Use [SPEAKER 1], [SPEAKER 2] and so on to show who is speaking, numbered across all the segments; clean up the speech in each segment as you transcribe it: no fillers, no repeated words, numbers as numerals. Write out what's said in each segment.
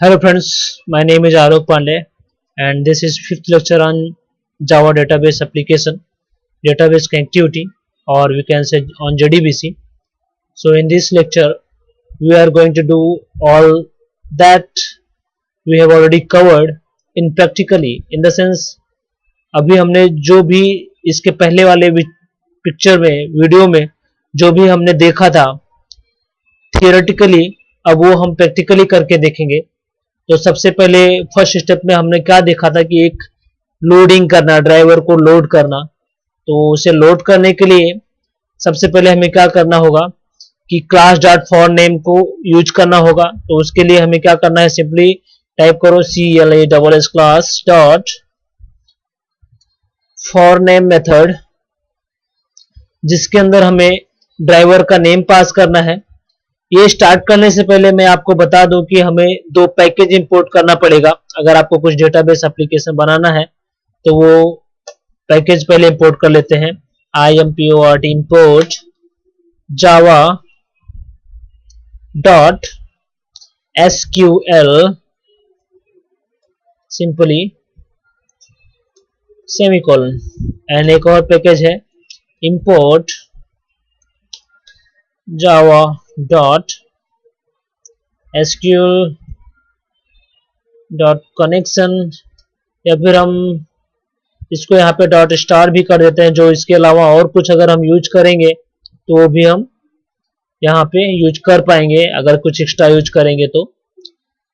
[SPEAKER 1] Hello friends, my name is Alok Pandey and this is fifth lecture on Java database application, database connectivity, or we can say on JDBC. So in this lecture we are going to do all that we have already covered in practically, in the sense अभी हमने जो भी इसके पहले वाले picture में video में जो भी हमने देखा था थियोरेटिकली, अब वो हम प्रैक्टिकली करके देखेंगे। तो सबसे पहले फर्स्ट स्टेप में हमने क्या देखा था कि एक लोडिंग करना, ड्राइवर को लोड करना। तो उसे लोड करने के लिए सबसे पहले हमें क्या करना होगा कि क्लास डॉट फॉर नेम को यूज करना होगा। तो उसके लिए हमें क्या करना है, सिंपली टाइप करो CLASS class dot for name method, जिसके अंदर हमें ड्राइवर का नेम पास करना है। ये स्टार्ट करने से पहले मैं आपको बता दूं कि हमें दो पैकेज इंपोर्ट करना पड़ेगा। अगर आपको कुछ डेटाबेस एप्लीकेशन बनाना है तो वो पैकेज पहले इंपोर्ट कर लेते हैं। import import java dot sql simply semicolon, and एक और पैकेज है import java dot SQL dot connection, या फिर हम इसको यहाँ पे डॉट स्टार भी कर देते हैं। जो इसके अलावा और कुछ अगर हम यूज करेंगे तो वो भी हम यहाँ पे यूज कर पाएंगे, अगर कुछ एक्स्ट्रा यूज करेंगे तो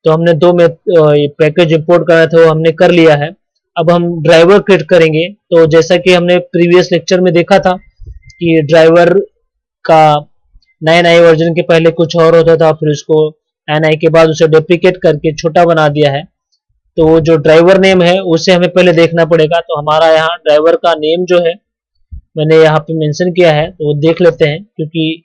[SPEAKER 1] हमने दो में पैकेज इंपोर्ट करना था, वो हमने कर लिया है। अब हम ड्राइवर क्रिएट करेंगे। तो जैसा कि हमने प्रीवियस लेक्चर में देखा था कि ड्राइवर का 9i वर्जन के पहले कुछ और होता था, फिर उसको 9i के बाद उसे डेप्रिकेट करके छोटा बना दिया है। तो जो ड्राइवर नेम है उसे हमें पहले देखना पड़ेगा। तो हमारा यहाँ ड्राइवर का नेम जो है मैंने यहाँ पे मेंशन किया है, तो वो देख लेते हैं, क्योंकि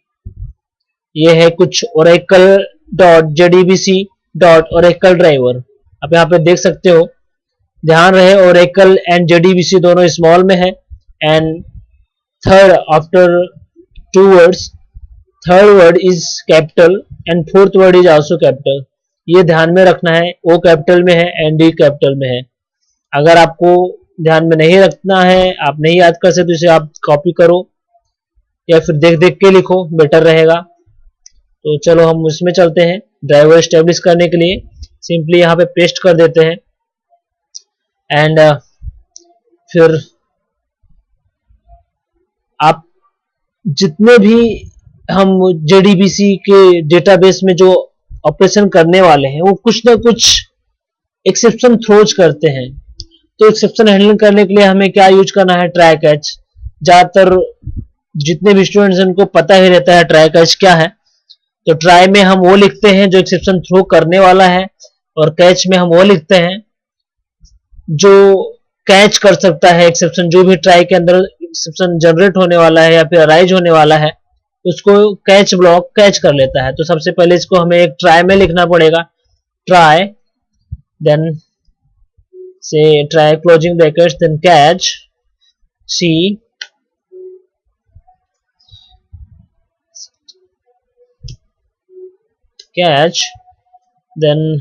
[SPEAKER 1] ये है कुछ oracle.jdbc.oracle ड्राइवर। आप यहाँ पे देख सकते हो, ध्यान रहे oracle एंड JDBC दोनों स्मॉल में है, and third after two words, third word is capital and fourth word is also capital. ये ध्यान में रखना है, O कैपिटल में है एंड D कैपिटल में है। अगर आपको ध्यान में नहीं रखना है, आप नहीं याद कर सकते, तो इसे आप कॉपी करो या फिर देख देख के लिखो, बेटर रहेगा। तो चलो हम उसमें चलते हैं। ड्राइवर एस्टेब्लिश करने के लिए सिंपली यहाँ पे पेस्ट कर देते हैं, एंड फिर आप जितने भी हम JDBC के डेटाबेस में जो ऑपरेशन करने वाले हैं वो कुछ ना कुछ एक्सेप्शन थ्रोज करते हैं। तो एक्सेप्शन हैंडल करने के लिए हमें क्या यूज करना है, ट्राई कैच। ज्यादातर जितने भी स्टूडेंट्स हैं उनको पता ही रहता है ट्राई कैच क्या है। तो ट्राई में हम वो लिखते हैं जो एक्सेप्शन थ्रो करने वाला है, और कैच में हम वो लिखते हैं जो कैच कर सकता है एक्सेप्शन। जो भी ट्राई के अंदर एक्सेप्शन जनरेट होने वाला है या फिर अराइज होने वाला है, उसको कैच ब्लॉक कैच कर लेता है। तो सबसे पहले इसको हमें एक ट्राई में लिखना पड़ेगा, ट्राई, देन से try closing brackets, then catch सी कैच, देन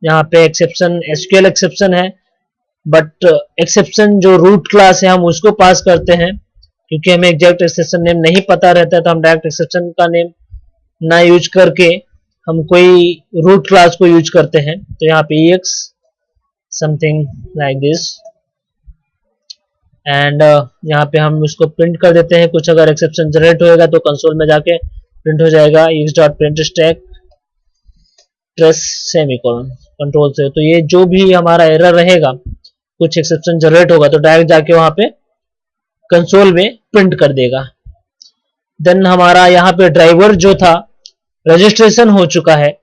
[SPEAKER 1] यहाँ पे एक्सेप्शन SQL एक्सेप्शन है, बट एक्सेप्शन जो रूट क्लास है हम उसको पास करते हैं, क्योंकि हमें एग्जैक्ट एक्सेप्शन नेम नहीं पता रहता है। तो हम डायरेक्ट एक्सेप्शन का नेम ना यूज करके हम कोई रूट क्लास को यूज करते हैं। तो यहाँ पे EX something like this, and यहाँ पे हम उसको प्रिंट कर देते हैं। कुछ अगर एक्सेप्शन जनरेट होएगा तो कंसोल में जाके प्रिंट हो जाएगा, EX.print ट्रेस सेमीकोलन कंट्रोल से। तो ये जो भी हमारा एरर रहेगा, कुछ एक्सेप्शन जनरेट होगा, तो डायरेक्ट जाके वहां पे कंसोल में प्रिंट कर देगा। देन हमारा यहाँ पे ड्राइवर जो था रजिस्ट्रेशन हो चुका है,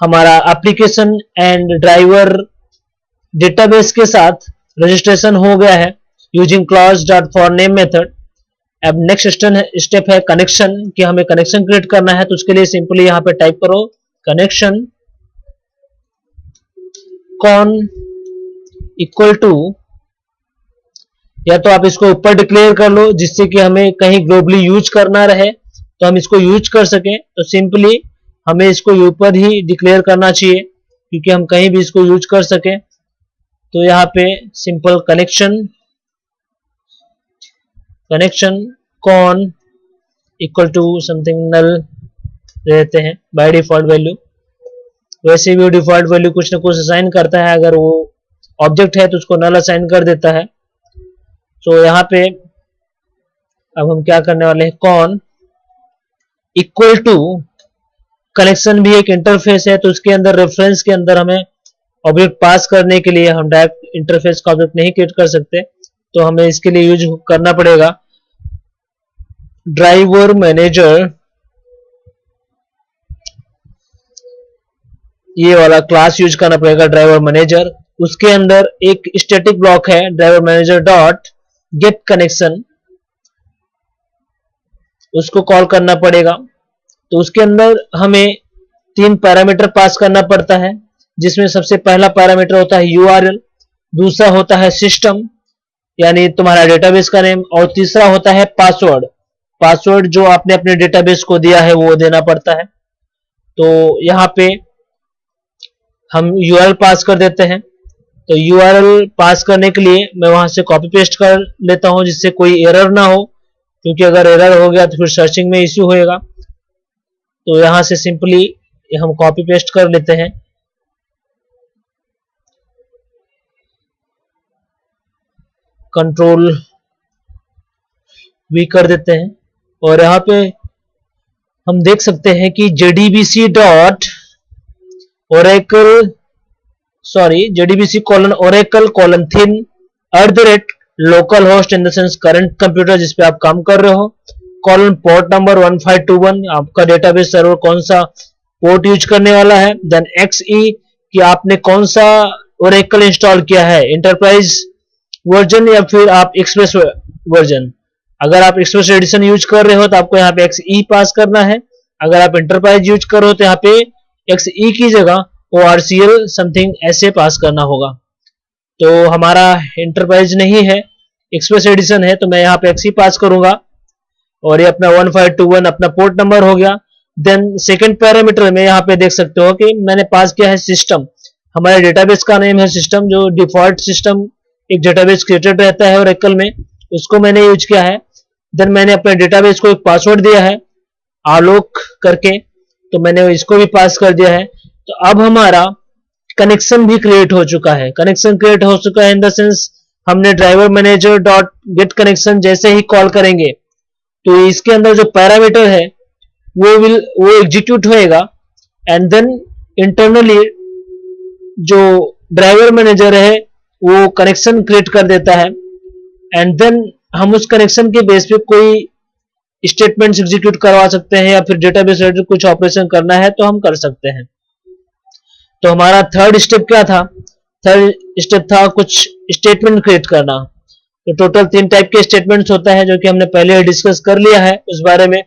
[SPEAKER 1] हमारा एप्लीकेशन एंड ड्राइवर डेटाबेस के साथ रजिस्ट्रेशन हो गया है using class dot for name method. अब नेक्स्ट स्टेप है कनेक्शन, कि हमें कनेक्शन क्रिएट करना है। तो उसके लिए सिंपली यहाँ पे टाइप करो कनेक्शन कॉन इक्वल टू, या तो आप इसको ऊपर डिक्लेयर कर लो जिससे कि हमें कहीं ग्लोबली यूज करना रहे, तो हम इसको यूज कर सकें। तो सिंपली हमें इसको ऊपर ही डिक्लेयर करना चाहिए, क्योंकि हम कहीं भी इसको यूज कर सके। तो यहाँ पे simple connection con equal to something null देते हैं बाय डिफॉल्ट वैल्यू। वैसे भी डिफॉल्ट वैल्यू कुछ ना कुछ असाइन करता है, अगर वो ऑब्जेक्ट है तो उसको नल असाइन कर देता है। तो यहाँ पे अब हम क्या करने वाले हैं, कॉन इक्वल टू कनेक्शन भी एक इंटरफेस है, तो उसके अंदर रेफरेंस के अंदर हमें ऑब्जेक्ट पास करने के लिए हम डायरेक्ट इंटरफेस का ऑब्जेक्ट नहीं क्रिएट कर सकते, तो हमें इसके लिए यूज करना पड़ेगा ड्राइवर मैनेजर, ये वाला क्लास यूज करना पड़ेगा ड्राइवर मैनेजर। उसके अंदर एक स्टैटिक ब्लॉक है driver manager dot get connection, उसको कॉल करना पड़ेगा। तो उसके अंदर हमें 3 पैरामीटर पास करना पड़ता है, जिसमें सबसे पहला पैरामीटर होता है URL, दूसरा होता है सिस्टम यानी तुम्हारा डेटाबेस का नेम, और तीसरा होता है पासवर्ड जो आपने अपने डेटाबेस को दिया है वो देना पड़ता है। तो यहाँ पे हम URL पास कर देते हैं। तो URL पास करने के लिए मैं वहां से कॉपी पेस्ट कर लेता हूं, जिससे कोई एरर ना हो, क्योंकि अगर एरर हो गया तो फिर सर्चिंग में इश्यू होएगा। तो यहां से सिंपली हम कॉपी पेस्ट कर लेते हैं। कंट्रोल V कर देते हैं, और यहाँ पे हम देख सकते हैं कि JDBC dot Oracle JDBC :oracle::thin local host in the sense current computer जिस पे आप काम कर रहे हो, पोर्ट नंबर 1521 आपका डेटाबेस सर्वर कौन सा पोर्ट यूज करने वाला है, देन XE कि आपने कौन सा ओरेकल इंस्टॉल किया है, इंटरप्राइज वर्जन या फिर आप एक्सप्रेस वर्जन। अगर आप एक्सप्रेस एडिशन यूज कर रहे हो तो आपको यहाँ पे XE पास करना है, अगर आप इंटरप्राइज यूज कर रहे हो तो यहाँ पे XE की जगह ORCL समथिंग ऐसे पास करना होगा। तो हमारा इंटरप्राइज नहीं है, एक्सप्रेस एडिशन है, तो मैं यहाँ पे XE पास करूंगा, और ये अपना 1521 अपना पोर्ट नंबर हो गया। देन सेकंड पैरामीटर में यहाँ पे देख सकते हो कि मैंने पास किया है सिस्टम, हमारे डेटाबेस का नेम है सिस्टम, जो डिफॉल्ट सिस्टम एक डेटाबेस क्रिएटेड रहता है ओरेकल में, उसको मैंने यूज किया है। देन मैंने अपने डेटाबेस को एक पासवर्ड दिया है आलोक करके, तो मैंने इसको भी पास कर दिया है। तो अब हमारा कनेक्शन भी क्रिएट हो चुका है, इन द सेंस हमने driver manager dot get connection जैसे ही कॉल करेंगे तो इसके अंदर जो पैरामीटर है वो एग्जीक्यूट होएगा, एंड देन इंटरनली जो ड्राइवर मैनेजर है वो कनेक्शन क्रिएट कर देता है, एंड देन हम उस कनेक्शन के बेस पे कोई स्टेटमेंट्स एग्जीक्यूट करवा सकते हैं, या फिर डेटाबेस रिलेटेड कुछ ऑपरेशन करना है तो हम कर सकते हैं। तो हमारा थर्ड स्टेप क्या था, थर्ड स्टेप था कुछ स्टेटमेंट क्रिएट करना। तो टोटल 3 टाइप के स्टेटमेंट्स होता है, जो कि हमने पहले डिस्कस कर लिया है उस बारे में।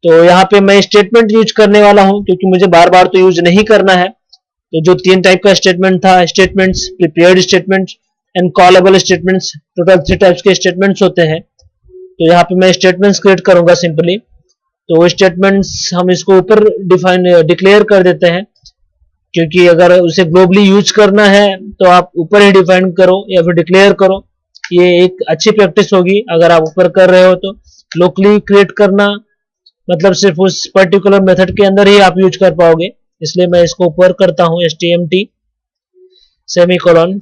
[SPEAKER 1] तो यहाँ पे मैं स्टेटमेंट यूज करने वाला हूं, क्योंकि मुझे बार बार तो यूज नहीं करना है। तो जो 3 टाइप का स्टेटमेंट था, statements, prepared statements and callable statements, total 3 types के स्टेटमेंट्स होते हैं। तो यहाँ पे मैं स्टेटमेंट्स क्रिएट करूंगा सिंपली। तो वो स्टेटमेंट्स हम इसको ऊपर डिक्लेयर कर देते हैं, क्योंकि अगर उसे ग्लोबली यूज करना है तो आप ऊपर ही डिफाइन करो या फिर डिक्लेयर करो, ये एक अच्छी प्रैक्टिस होगी। अगर आप ऊपर कर रहे हो तो लोकली क्रिएट करना मतलब सिर्फ उस पर्टिकुलर मेथड के अंदर ही आप यूज कर पाओगे, इसलिए मैं इसको ऊपर करता हूं stmt सेमीकोलन।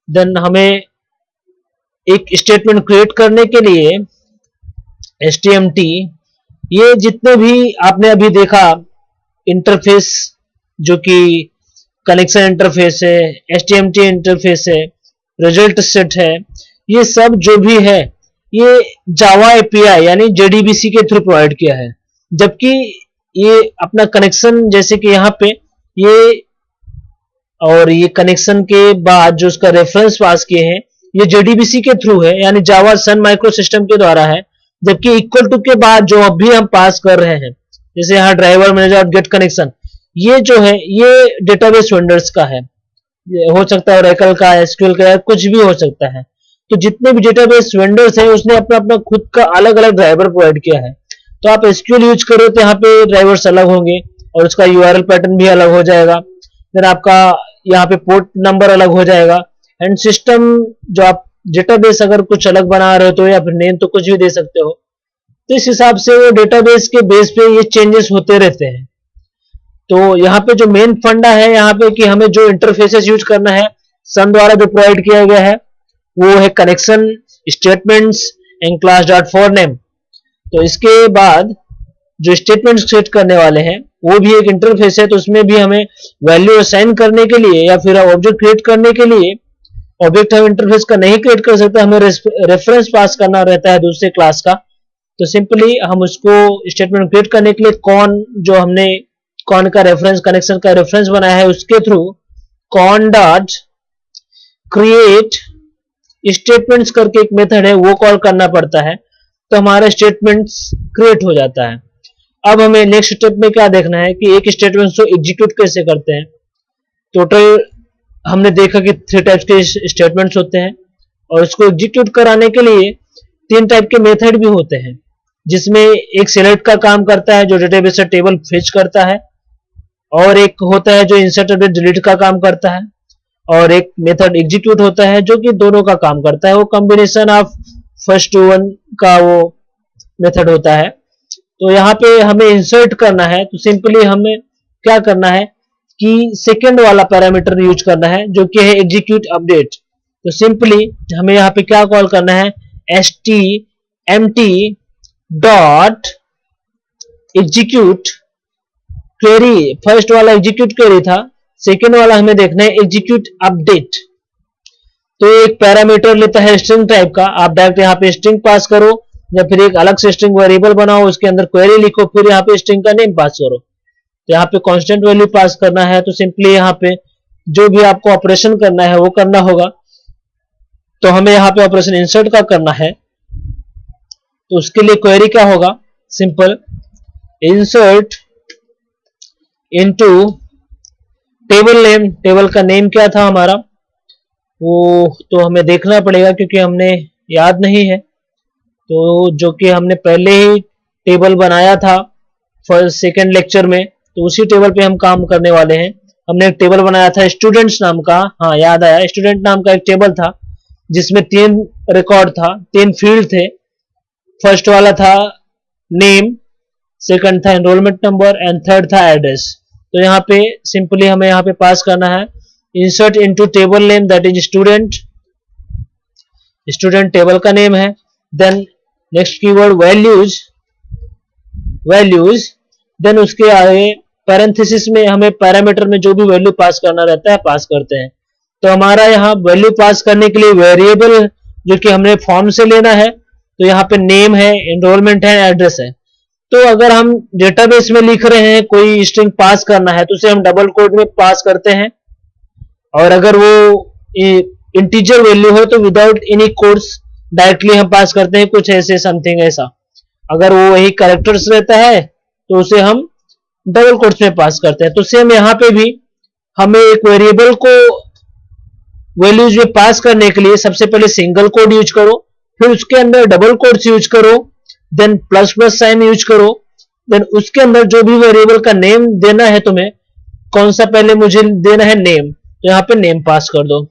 [SPEAKER 1] देन हमें एक स्टेटमेंट क्रिएट करने के लिए stmt, ये जितने भी आपने अभी देखा इंटरफेस जो कि कनेक्शन इंटरफेस है, stmt इंटरफेस है, रिजल्ट सेट है, ये सब जो भी है ये जावा एपीआई यानी JDBC के थ्रू प्रोवाइड किया है। जबकि ये अपना कनेक्शन जैसे कि यहाँ पे ये और ये कनेक्शन के बाद जो उसका रेफरेंस पास किए हैं ये JDBC के थ्रू है, यानी जावा सन माइक्रो सिस्टम के द्वारा है। जबकि इक्वल टू के बाद जो अभी हम पास कर रहे हैं, जैसे यहाँ ड्राइवर मैनेजर और गेट कनेक्शन, ये जो है ये डेटाबेस वेंडर्स का है, हो सकता है ओरेकल का, एसक्यूएल का, कुछ भी हो सकता है। तो जितने भी डेटाबेस वेंडर्स हैं उसने अपना अपना खुद का अलग अलग ड्राइवर प्रोवाइड किया है। तो आप एसक्यूएल यूज करो तो यहाँ पे ड्राइवर्स अलग होंगे और उसका यूआरएल पैटर्न भी अलग हो जाएगा। फिर आपका यहाँ पे पोर्ट नंबर अलग हो जाएगा। एंड सिस्टम जो आप डेटाबेस अगर कुछ अलग बना रहे हो तो या फिर नेम तो कुछ भी दे सकते हो, तो इस हिसाब से वो डेटाबेस के बेस पे ये चेंजेस होते रहते हैं। तो यहाँ पे जो मेन फंडा है यहाँ पे कि हमें जो इंटरफेसेस यूज करना है सन द्वारा जो प्रोवाइड किया गया है वो है connection, statements and class dot for name. तो इसके बाद जो स्टेटमेंट सेट करने वाले हैं वो भी एक इंटरफेस है, तो उसमें भी हमें वैल्यू असाइन करने के लिए या फिर ऑब्जेक्ट क्रिएट करने के लिए, ऑब्जेक्ट हम इंटरफेस का नहीं क्रिएट कर सकते, हमें रेफरेंस पास करना रहता है दूसरे क्लास का। तो सिंपली हम उसको स्टेटमेंट क्रिएट करने के लिए कौन जो हमने कौन का रेफरेंस कनेक्शन का रेफरेंस बनाया है उसके थ्रू कौन डॉट क्रिएट स्टेटमेंट्स करके एक मेथड है वो कॉल करना पड़ता है, तो हमारा स्टेटमेंट्स क्रिएट हो जाता है। अब हमें नेक्स्ट स्टेप में क्या देखना है कि एक स्टेटमेंट को एग्जीक्यूट कैसे करते हैं। टोटल हमने देखा कि 3 टाइप्स के स्टेटमेंट्स होते हैं और इसको एग्जीक्यूट कराने के लिए 3 टाइप के मेथड भी होते हैं, जिसमें एक सिलेक्ट का काम करता है जो डेटाबेस से टेबल फेच करता है, और एक होता है जो इंसर्ट अपडेट डिलीट का काम करता है, और एक मेथड एग्जीक्यूट होता है जो कि दोनों का काम करता है। वो combination of first two one का वो मेथड होता है। तो यहाँ पे हमें इंसर्ट करना है, तो सिंपली हमें क्या करना है कि सेकंड वाला पैरामीटर यूज करना है जो कि है एग्जीक्यूट अपडेट। तो सिंपली हमें यहाँ पे क्या कॉल करना है, stmt dot execute query. First वाला एग्जीक्यूट क्वेरी था, सेकंड वाला हमें देखना है एग्जीक्यूट अपडेट। तो एक पैरामीटर लेता है स्ट्रिंग टाइप का, आप डायरेक्ट यहाँ पे स्ट्रिंग पास करो या फिर एक अलग से स्ट्रिंग वेरिएबल बनाओ, उसके अंदर क्वेरी लिखो, फिर यहाँ पे स्ट्रिंग का नेम पास करो। तो यहाँ पे कांस्टेंट वैल्यू पास करना है, तो सिंपली यहाँ पे जो भी आपको ऑपरेशन करना है वो करना होगा। तो हमें यहाँ पे ऑपरेशन इंसर्ट का करना है, तो उसके लिए क्वेरी क्या होगा, simple insert into table name. Table का नेम क्या था हमारा वो तो हमें देखना पड़ेगा क्योंकि हमने याद नहीं है, तो जो कि हमने पहले ही टेबल बनाया था फर्स्ट सेकंड लेक्चर में, तो उसी टेबल पे हम काम करने वाले हैं। हमने एक टेबल बनाया था स्टूडेंट्स नाम का, हाँ याद आया, स्टूडेंट नाम का एक टेबल था जिसमें 3 रिकॉर्ड था, 3 फील्ड थे। फर्स्ट वाला था नेम, सेकंड था एनरोलमेंट नंबर एंड थर्ड था एड्रेस। तो यहाँ पे सिंपली हमें यहाँ पे पास करना है insert into table name that is student. Student table का नेम है। Then next keyword values, then उसके आगे पैरेंथेसिस में हमें पैरामीटर में जो भी वैल्यू पास करना रहता है पास करते हैं। तो हमारा यहाँ वैल्यू पास करने के लिए वेरिएबल जो कि हमने फॉर्म से लेना है, तो यहाँ पे नेम है, एनरोलमेंट है, एड्रेस है। तो अगर हम डेटाबेस में लिख रहे हैं कोई स्ट्रिंग पास करना है तो उसे हम डबल कोट में पास करते हैं, और अगर वो इंटीजर वैल्यू हो तो विदाउट एनी कोट्स डायरेक्टली हम पास करते हैं, कुछ ऐसे समथिंग ऐसा। अगर वो वही कैरेक्टर्स रहता है तो उसे हम डबल कोट्स में पास करते हैं। तो सेम यहाँ पे भी हमें एक वेरिएबल को वैल्यूज में पास करने के लिए सबसे पहले सिंगल कोड यूज करो, फिर उसके अंदर डबल कोट्स यूज करो, then plus plus sign use करो, देन उसके अंदर जो भी वेरिएबल का नेम देना है तुम्हें, कौन सा पहले मुझे देना है नेम, तो यहाँ पे नेम पास कर दो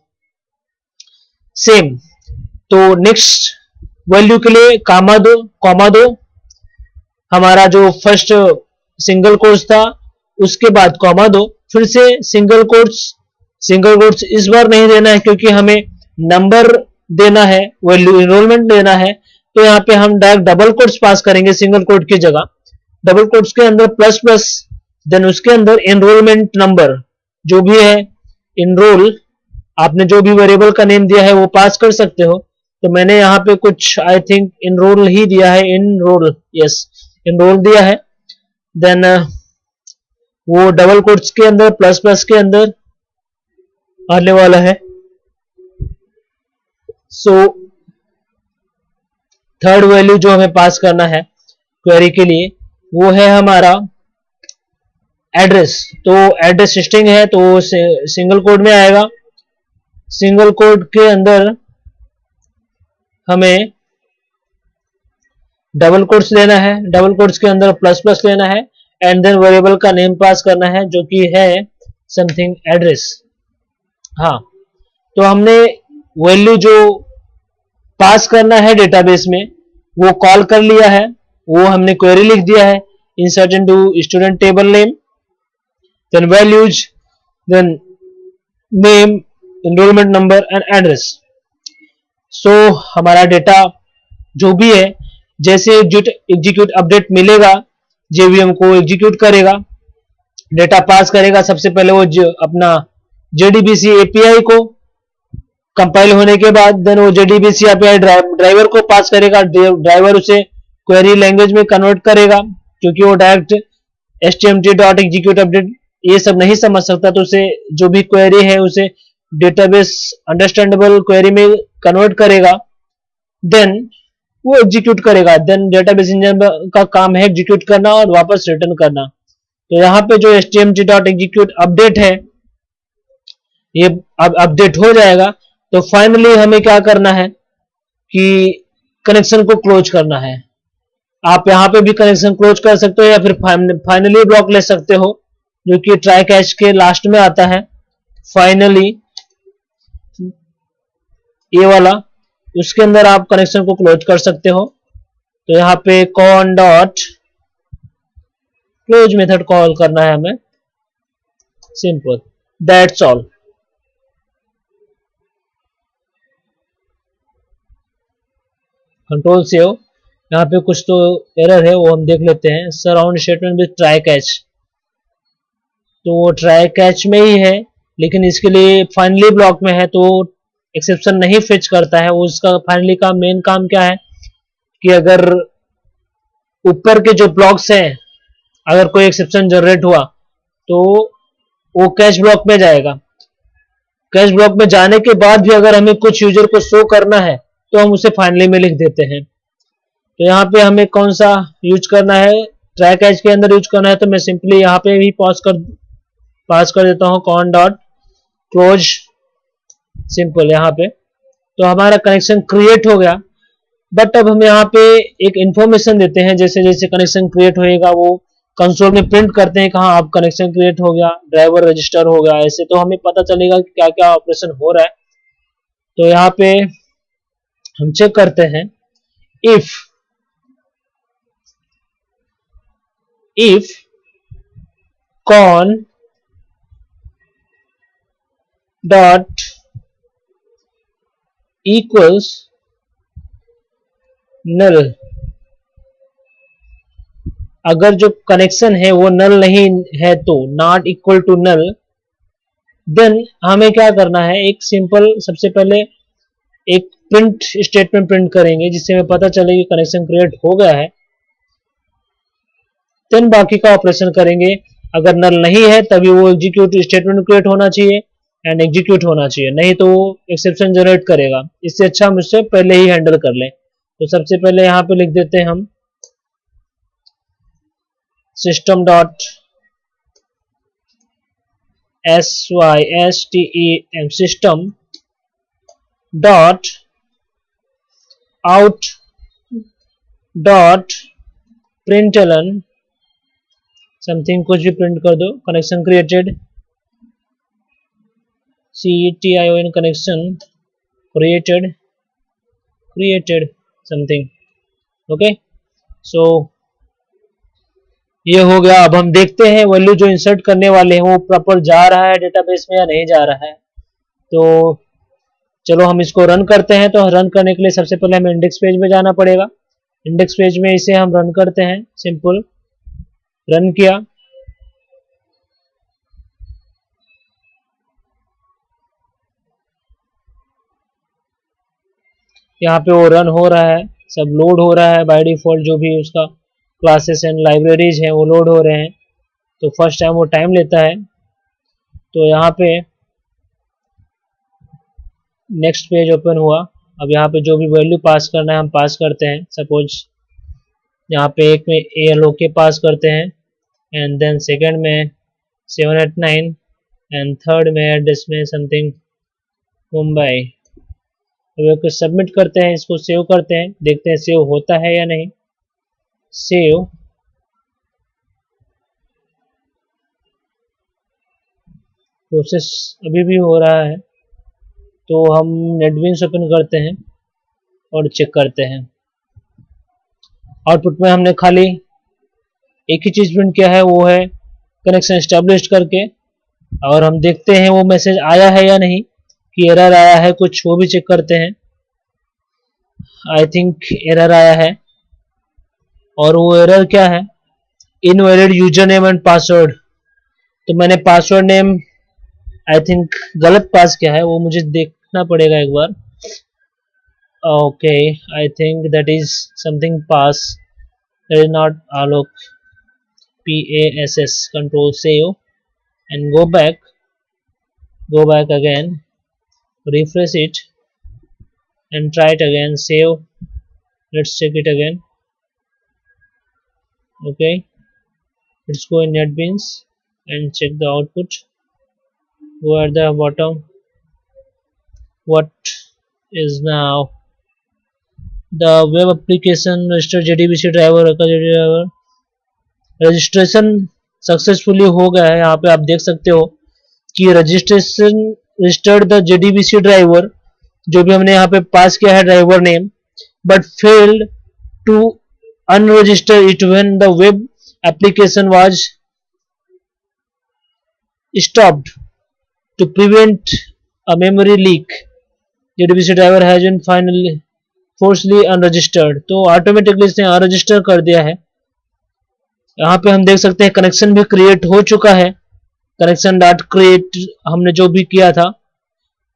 [SPEAKER 1] सेम। तो नेक्स्ट वैल्यू के लिए कॉमा दो। हमारा जो फर्स्ट सिंगल कोट्स था उसके बाद कॉमा दो, फिर से सिंगल कोट्स इस बार नहीं देना है क्योंकि हमें नंबर देना है, वैल्यू एनरोलमेंट देना है। तो यहाँ पे हम डायरेक्ट डबल कोट्स पास करेंगे सिंगल कोट की जगह। डबल कोट्स के अंदर प्लस प्लस, देन उसके अंदर एनरोलमेंट नंबर जो भी है, एनरोल आपने जो भी वेरिएबल का नेम दिया है वो पास कर सकते हो। तो मैंने यहाँ पे कुछ आई थिंक एनरोल ही दिया है, एनरोल दिया है। देन वो डबल कोट्स के अंदर प्लस प्लस के अंदर आने वाला है। सो थर्ड वैल्यू जो हमें पास करना है क्वेरी के लिए वो है हमारा एड्रेस। तो एड्रेस स्ट्रिंग है तो सिंगल कोड में आएगा। सिंगल कोड के अंदर हमें डबल कोट्स लेना है, डबल कोट्स के अंदर प्लस प्लस लेना है, एंड देन वेरिएबल का नेम पास करना है जो कि है समथिंग एड्रेस। हाँ, तो हमने वैल्यू जो पास करना है डेटाबेस में वो कॉल कर लिया है, वो हमने क्वेरी लिख दिया है, insert into student table name, then values, then name, enrollment number and address. So हमारा डेटा जो भी है, जैसे एग्जीक्यूट अपडेट मिलेगा जेवीएम को एग्जीक्यूट करेगा, डेटा पास करेगा। सबसे पहले वो अपना जेडीबीसी एपीआई को कंपाइल होने के बाद देन वो जेडीबीसी एपीआई ड्राइवर को पास करेगा, ड्राइवर उसे क्वेरी लैंग्वेज में कन्वर्ट करेगा, क्योंकि वो डायरेक्ट htmt.execute_update ये सब नहीं समझ सकता, तो उसे जो भी क्वेरी है उसे डेटाबेस अंडरस्टैंडेबल क्वेरी में कन्वर्ट करेगा, देन वो एग्जीक्यूट करेगा। देन डेटाबेस इंजन का काम है एग्जीक्यूट करना और वापस रिटर्न करना। तो यहाँ पे जो htmt.execute अपडेट है ये अब अपडेट हो जाएगा। तो फाइनली हमें क्या करना है कि कनेक्शन को क्लोज करना है। आप यहाँ पे भी कनेक्शन क्लोज कर सकते हो या फिर फाइनली ब्लॉक ले सकते हो, जो कि ट्राई कैच के लास्ट में आता है फाइनली ये वाला, उसके अंदर आप कनेक्शन को क्लोज कर सकते हो। तो यहाँ पे cone dot close method call करना है हमें, simple, that's all. Control save. यहाँ पे कुछ तो एरर है वो हम देख लेते हैं, surround statement with try catch. तो वो ट्राई कैच में ही है, लेकिन इसके लिए फाइनली ब्लॉक में है तो एक्सेप्शन नहीं फेच करता है। उसका फाइनली का मेन काम क्या है कि अगर ऊपर के जो ब्लॉक्स हैं अगर कोई एक्सेप्शन जनरेट हुआ तो वो कैच ब्लॉक में जाएगा। कैच ब्लॉक में जाने के बाद भी अगर हमें कुछ यूजर को शो करना है तो हम उसे फाइनली में लिख देते हैं। तो यहाँ पे हमें कौन सा यूज करना है, ट्राई कैच के अंदर यूज करना है, तो मैं सिंपली यहाँ पे भी पास कर देता हूँ कॉन डॉट क्लोज, सिंपल यहाँ पे। तो हमारा कनेक्शन क्रिएट हो गया। बट अब हम यहाँ पे एक इंफॉर्मेशन देते हैं, जैसे जैसे कनेक्शन क्रिएट होएगा वो कंसोल में प्रिंट करते हैं कहाँ अब कनेक्शन क्रिएट हो गया, ड्राइवर रजिस्टर हो गया, ऐसे तो हमें पता चलेगा कि क्या क्या ऑपरेशन हो रहा है। तो यहाँ पे हम चेक करते हैं if con dot equals null, अगर जो कनेक्शन है वो नल नहीं है तो not equal to null, then हमें क्या करना है, एक सिंपल सबसे पहले एक प्रिंट स्टेटमेंट प्रिंट करेंगे जिससे हमें पता चले कि कनेक्शन क्रिएट हो गया है। देन बाकी का ऑपरेशन करेंगे। अगर नल नहीं है तभी वो एग्जीक्यूट स्टेटमेंट क्रिएट होना चाहिए एंड एग्जीक्यूट होना चाहिए, नहीं तो वो एक्सेप्शन जनरेट करेगा। इससे अच्छा हम उससे पहले ही हैंडल कर लें। तो सबसे पहले यहाँ पे लिख देते हैं हम system dot system system dot out dot println something, कुछ भी प्रिंट कर दो, connection created, CTION connection created something. Okay, so ये हो गया। अब हम देखते हैं वैल्यू जो इंसर्ट करने वाले हैं वो प्रॉपर जा रहा है डेटाबेस में या नहीं जा रहा है। तो चलो हम इसको रन करते हैं। तो रन करने के लिए सबसे पहले हमें इंडेक्स पेज में जाना पड़ेगा। इंडेक्स पेज में इसे हम रन करते हैं, सिंपल रन किया। यहाँ पे वो रन हो रहा है, सब लोड हो रहा है बाय डिफॉल्ट, जो भी उसका क्लासेस एंड लाइब्रेरीज हैं वो लोड हो रहे हैं। तो फर्स्ट टाइम वो टाइम लेता है। तो यहाँ पे नेक्स्ट पेज ओपन हुआ। अब यहाँ पे जो भी वैल्यू पास करना है हम पास करते हैं। सपोज यहाँ पे एक में ALOK पास करते हैं एंड देन सेकंड में 789 एंड थर्ड में एड्रेस में समथिंग मुंबई। तो सबमिट करते हैं, इसको सेव करते हैं, देखते हैं सेव होता है या नहीं। सेव, प्रोसेस अभी भी हो रहा है। तो हम नेटबीन्स ओपन करते हैं और चेक करते हैं। आउटपुट में हमने खाली एक ही चीज़ प्रिंट किया है, वो है कनेक्शन एस्टेब्लिश करके। और हम देखते हैं वो मैसेज आया है या नहीं, कि एरर आया है कुछ, वो भी चेक करते हैं। आई थिंक एरर आया है, और वो एरर क्या है, invalid user name and password. तो मैंने पासवर्ड नेम आई थिंक गलत पास किया है, वो मुझे देखना पड़ेगा एक बार। Okay, I think that is something pass, that is not Alok, PASS। Control save and go back again, refresh it and try it again, save, let's check it again. Okay, let's go in NetBeans and check the output. Go at the bottom, what is now the web application register JDBC driver registration successfully हो गया है। यहाँ पे आप देख सकते हो कि registration registered the JDBC driver, जो भी हमने यहाँ पे पास किया है driver name, but failed to unregister it when the web application was stopped to prevent a memory leak. JDBC driver has been finally forcely unregistered. तो automatically इसने unregister कर दिया है। यहाँ पे हम देख सकते हैं कनेक्शन भी क्रिएट हो चुका है। कनेक्शन डॉट क्रिएट हमने जो भी किया था,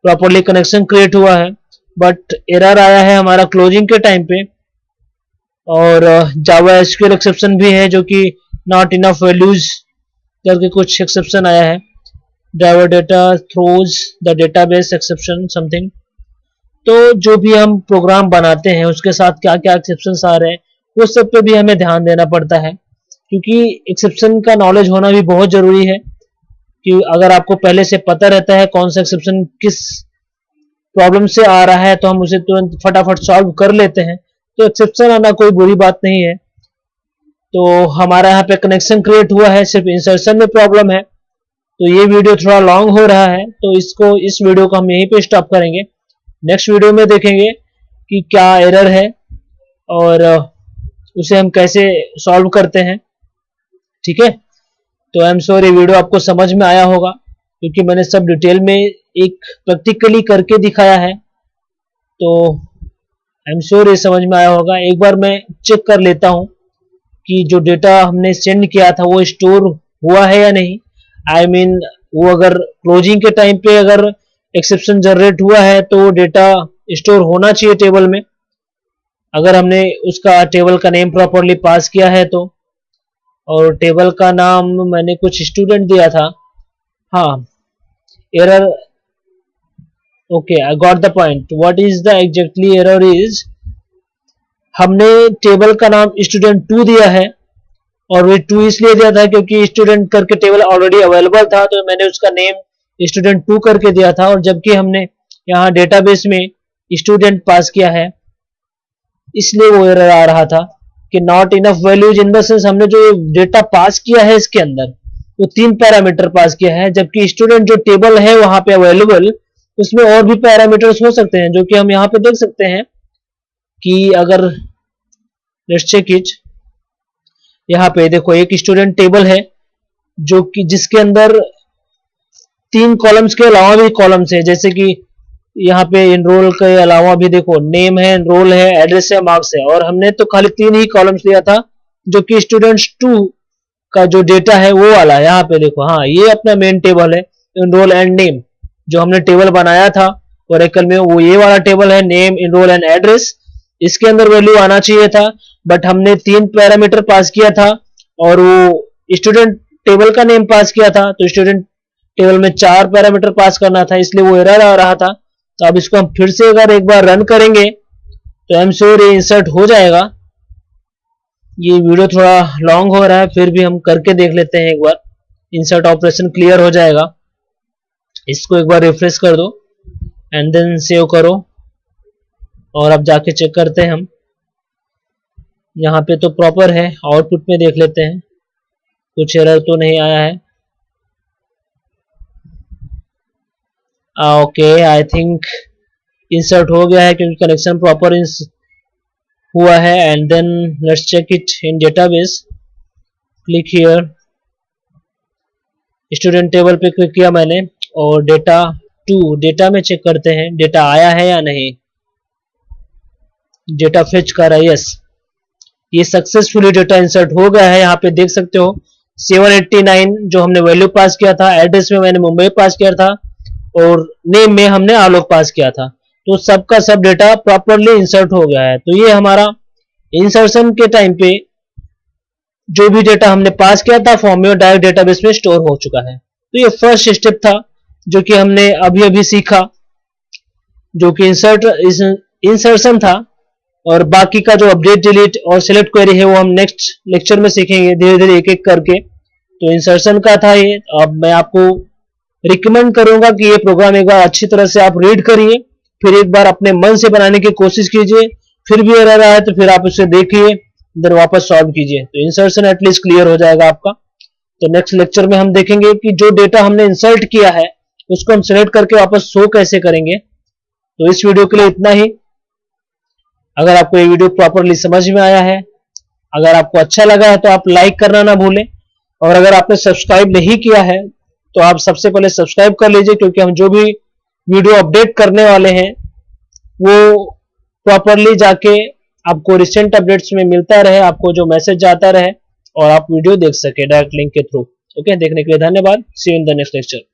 [SPEAKER 1] प्रॉपरली कनेक्शन क्रिएट हुआ है, बट एरर आया है हमारा क्लोजिंग के टाइम पे। और जावा एसक्यूएल एक्सेप्शन भी है, जो कि नॉट इनफ वैल्यूज करके कुछ एक्सेप्शन आया है। Driver data throws the database exception something. तो जो भी हम प्रोग्राम बनाते हैं उसके साथ क्या क्या एक्सेप्शन आ रहे हैं, वो सब पे भी हमें ध्यान देना पड़ता है, क्योंकि एक्सेप्शन का नॉलेज होना भी बहुत जरूरी है। कि अगर आपको पहले से पता रहता है कौन सा एक्सेप्शन किस प्रॉब्लम से आ रहा है, तो हम उसे तुरंत फटाफट सॉल्व कर लेते हैं। तो एक्सेप्शन आना कोई बुरी बात नहीं है। तो हमारा यहाँ पे कनेक्शन क्रिएट हुआ है, सिर्फ इंसर्शन में प्रॉब्लम है। तो ये वीडियो थोड़ा लॉन्ग हो रहा है, तो इस वीडियो को हम यहीं पे स्टॉप करेंगे। नेक्स्ट वीडियो में देखेंगे कि क्या एरर है और उसे हम कैसे सॉल्व करते हैं। ठीक है, तो आई एम श्योर ये वीडियो आपको समझ में आया होगा, क्योंकि मैंने सब डिटेल में एक प्रैक्टिकली करके दिखाया है। तो आई एम श्योर ये समझ में आया होगा। एक बार मैं चेक कर लेता हूँ कि जो डेटा हमने सेंड किया था वो स्टोर हुआ है या नहीं। आई मीन वो अगर क्लोजिंग के टाइम पे अगर एक्सेप्शन जनरेट हुआ है, तो वो डेटा स्टोर होना चाहिए टेबल में, अगर हमने उसका टेबल का नेम प्रॉपरली पास किया है तो। और टेबल का नाम मैंने कुछ स्टूडेंट दिया था। हाँ, error, okay, I got the point. What is the exactly error is, हमने टेबल का नाम स्टूडेंट 2 दिया है, और वो 2 इसलिए दिया था क्योंकि स्टूडेंट करके टेबल ऑलरेडी अवेलेबल था, तो मैंने उसका नेम स्टूडेंट 2 करके दिया था। और जबकि हमने यहाँ डेटाबेस में स्टूडेंट पास किया है, इसलिए वो एरर आ रहा था कि not enough values. In the sense हमने जो डेटा पास किया है इसके अंदर वो 3 पैरामीटर पास किया है, जबकि स्टूडेंट जो टेबल है वहां पे अवेलेबल, उसमें और भी पैरामीटर्स हो सकते हैं, जो कि हम यहाँ पे देख सकते हैं। कि अगर लेट्स चेक इट, यहाँ पे देखो एक स्टूडेंट टेबल है जो कि जिसके अंदर 3 कॉलम्स के अलावा भी कॉलम्स है, जैसे कि यहाँ पे इनरोल के अलावा भी देखो नेम है, इनरोल है, एड्रेस है, मार्क्स है। और हमने तो खाली 3 ही कॉलम्स लिया था, जो कि स्टूडेंट्स 2 का जो डेटा है वो वाला है। यहाँ पे देखो, हाँ, ये अपना मेन टेबल है, इनरोल एंड नेम, जो हमने टेबल बनाया था ओरेकल में, वो ये वाला टेबल है, नेम, इनरोल एंड एड्रेस। इसके अंदर वैल्यू आना चाहिए था, बट हमने 3 पैरामीटर पास किया था, और वो स्टूडेंट टेबल का नेम पास किया था, तो स्टूडेंट टेबल में 4 पैरामीटर पास करना था, इसलिए वो एरर आ रहा था। तो अब इसको हम फिर से अगर एक बार रन करेंगे तो आई एम श्योर ये इंसर्ट हो जाएगा। ये वीडियो थोड़ा लॉन्ग हो रहा है, फिर भी हम करके देख लेते हैं एक बार। इंसर्ट ऑपरेशन क्लियर हो जाएगा। इसको एक बार रिफ्रेश कर दो एंड देन सेव करो, और अब जाके चेक करते हैं हम। यहाँ पे तो प्रॉपर है, आउटपुट में देख लेते हैं कुछ एरर तो नहीं आया है। ओके, आई थिंक इंसर्ट हो गया है क्योंकि कनेक्शन प्रॉपर हुआ है। And then let's check it in database. Click here, student table पे क्लिक किया मैंने और डेटा में चेक करते हैं डेटा आया है या नहीं। डेटा फेच कर रहा है, यस, ये सक्सेसफुली डेटा इंसर्ट हो गया है। यहाँ पे देख सकते हो 789 जो हमने वैल्यू पास किया था, एड्रेस में मैंने मुंबई पास किया था और नेम में हमने आलोक पास किया था। तो सबका सब डेटा प्रॉपरली इंसर्ट हो गया है। तो ये हमारा इंसर्शन के टाइम पे जो भी डेटा हमने पास किया था फॉर्म में डायरेक्ट डेटाबेस में स्टोर हो चुका है। तो ये फर्स्ट स्टेप था जो कि हमने अभी अभी सीखा, जो कि इंसर्शन था। और बाकी का जो अपडेट, डिलीट और सिलेक्ट क्वेरी है वो हम नेक्स्ट लेक्चर में सीखेंगे धीरे धीरे एक एक करके। तो इंसर्शन का था ये। अब मैं आपको रिकमेंड करूंगा कि ये प्रोग्राम एक बार अच्छी तरह से आप रीड करिए, फिर एक बार अपने मन से बनाने की कोशिश कीजिए, फिर भी एरर आया तो फिर आप उसे देखिए, देन वापस सॉल्व कीजिए, तो इंसर्शन एटलीस्ट क्लियर हो जाएगा आपका। तो नेक्स्ट लेक्चर में हम देखेंगे कि जो डेटा हमने इंसर्ट किया है उसको हम सिलेक्ट करके वापस शो कैसे करेंगे। तो इस वीडियो के लिए इतना ही। अगर आपको ये वीडियो प्रॉपरली समझ में आया है, अगर आपको अच्छा लगा है तो आप लाइक करना ना भूलें, और अगर आपने सब्सक्राइब नहीं किया है तो आप सबसे पहले सब्सक्राइब कर लीजिए, क्योंकि हम जो भी वीडियो अपडेट करने वाले हैं वो प्रॉपरली जाके आपको रिसेंट अपडेट्स में मिलता रहे, आपको जो मैसेज जाता रहे और आप वीडियो देख सके डायरेक्ट लिंक के थ्रू। ओके, देखने के लिए धन्यवाद। See you in the next lecture.